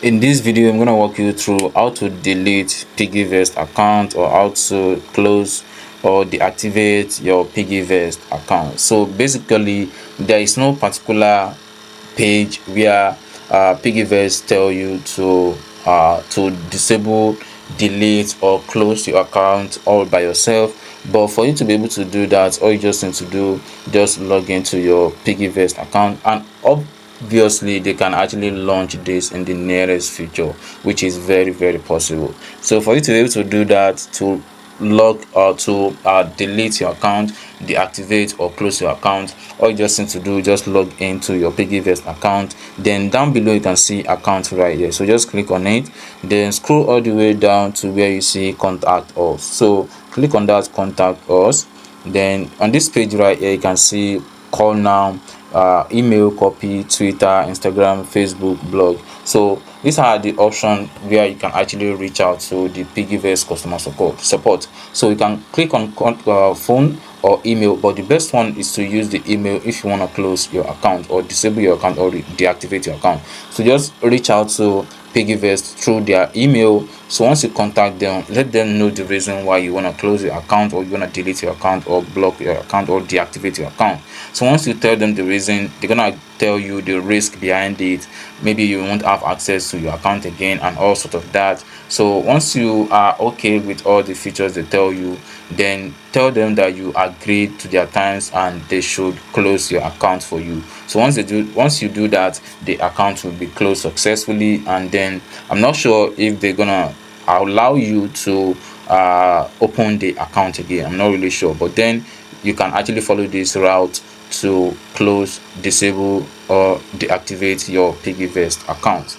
In this video, I'm going to walk you through how to delete Piggyvest account or how to close or deactivate your Piggyvest account. So basically, there is no particular page where Piggyvest tell you to disable, delete or close your account all by yourself. But for you to be able to do that, all you just need to do, just log into your Piggyvest account, and obviously they can actually launch this in the nearest future, which is very possible. So for you to be able to do that, to log or to delete your account, deactivate or close your account, all you just need to do, just log into your Piggyvest account. Then down below you can see account right here, so just click on it, then scroll all the way down to where you see contact us. So click on that, contact us. Then on this page right here you can see call now, email, copy, Twitter, Instagram, Facebook, blog. So these are the options where you can actually reach out to the Piggyvest customer support. So you can click on phone or email, but the best one is to use the email if you want to close your account or disable your account or deactivate your account. So just reach out to Piggyvest through their email. So once you contact them, let them know the reason why you want to close your account, or you want to delete your account, or block your account, or deactivate your account. So once you tell them the reason, they're gonna tell you the risk behind it. Maybe you won't have access to your account again and all sort of that. So once you are okay with all the features they tell you, then tell them that you agreed to their terms and they should close your account for you. So once you do that, the account will be closed successfully. And then I'm not sure if they're gonna allow you to open the account again. I'm not really sure, but then you can actually follow this route to close, disable or deactivate your Piggyvest account.